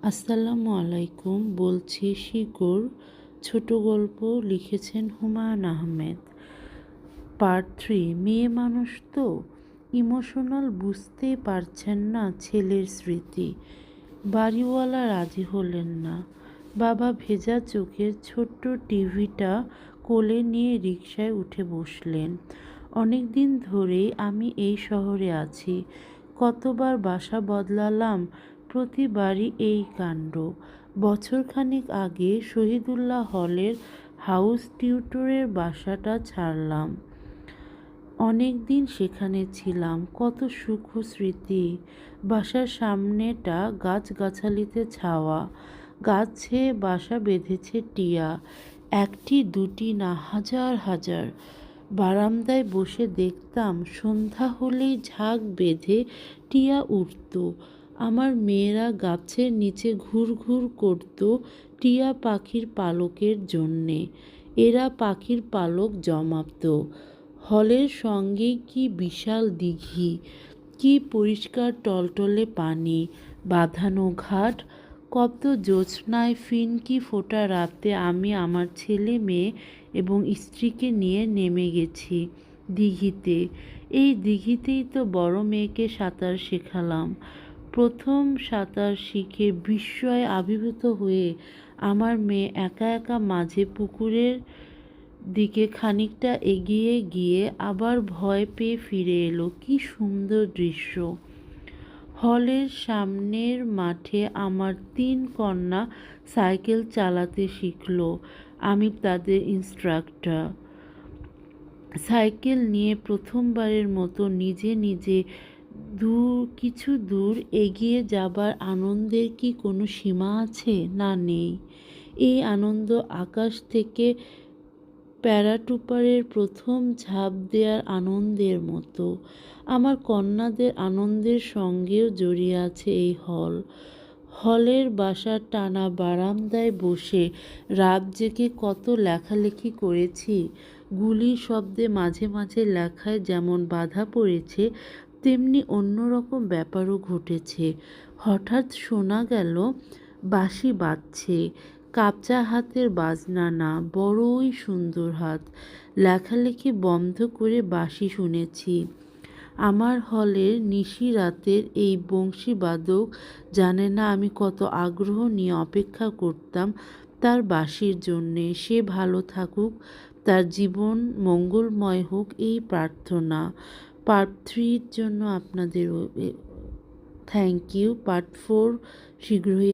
আসসালামু আলাইকুম। বলছি শিকড়। ছোট গল্প লিখেছেন হুমায়ুন আহমেদ। পার্ট 3। মেয়ে মানুষ তো ইমোশনাল, বুঝতেই পারছেন না ছেলের স্মৃতি। বাড়িওয়ালা রাজি হলেন না। বাবা ভেজা চোখের ছোট্ট টিভিটা কোলে নিয়ে রিকশায় উঠে বসলেন। অনেক দিন ধরেই আমি এই শহরে আছি। কতবার বাসা বদলালাম, প্রতিবারই এই কাণ্ড। বছরখানেক আগে শহীদুল্লাহ হলের হাউস টিউটরের বাসাটা ছাড়লাম। অনেক দিন সেখানে ছিলাম, কত সুখ ও স্মৃতি। বাসার সামনেটা গাছগাছালিতে ছাওয়া। গাছে বাসা বেঁধেছে টিয়া, একটি দুটি না, হাজার হাজার। বারান্দায় বসে দেখতাম সন্ধ্যা হলেই ঝাঁক বেঁধে টিয়া উঠত। আমার মেয়েরা গাছের নিচে ঘুরঘুর করত টিয়া পাখির পালকের জন্যে। এরা পাখির পালক জমাত। হলের সঙ্গেই কি বিশাল দিঘি, কি পরিষ্কার টলটলে পানি, বাঁধানো ঘাট। কত জ্যোৎস্নায় ফিনকি ফোটা রাতে আমি আমার ছেলে মেয়ে এবং স্ত্রীকে নিয়ে নেমে গেছি দিঘিতে। এই দিঘিতেই তো বড় মেয়েকে সাঁতার শেখালাম। প্রথম সাঁতার শিখে বিস্ময়ে আবির্ভূত হয়ে আমার মেয়ে একা একা মাঝে পুকুরের দিকে খানিকটা এগিয়ে গিয়ে আবার ভয় পেয়ে ফিরে এলো। কি সুন্দর দৃশ্য! হলের সামনের মাঠে আমার 3 কন্যা সাইকেল চালাতে শিখল। আমি তাদের ইন্সট্রাক্টর। সাইকেল নিয়ে প্রথমবারের মতো নিজে নিজে কিছু দূর এগিয়ে যাবার আনন্দের কি কোনো সীমা আছে? না, নেই। এই আনন্দ আকাশ থেকে প্যারাটুপারের প্রথম ঝাঁপ দেওয়ার আনন্দের মতো। আমার কন্যাদের আনন্দের সঙ্গেও জড়িয়ে আছে এই হল। হলের বাসার টানা বারান্দায় বসে রাত জেগে কত লেখালেখি করেছি। গুলির শব্দে মাঝে মাঝে লেখায় যেমন বাধা পড়েছে, তেমনি অন্যরকম ব্যাপারও ঘটেছে। হঠাৎ শোনা গেল বাঁশি বাজছে। কাঁচা হাতের বাজনা না, বড়ই সুন্দর হাত। লেখালেখি বন্ধ করে বাঁশি শুনেছি। আমার হলের নিশি রাতের এই বংশীবাদক জানে না আমি কত আগ্রহ নিয়ে অপেক্ষা করতাম তার বাঁশির জন্যে। সে ভালো থাকুক, তার জীবন মঙ্গলময় হোক, এই প্রার্থনা। পার্ট 3-র জন্য আপনাদের থ্যাংক ইউ। পার্ট 4 শীঘ্রই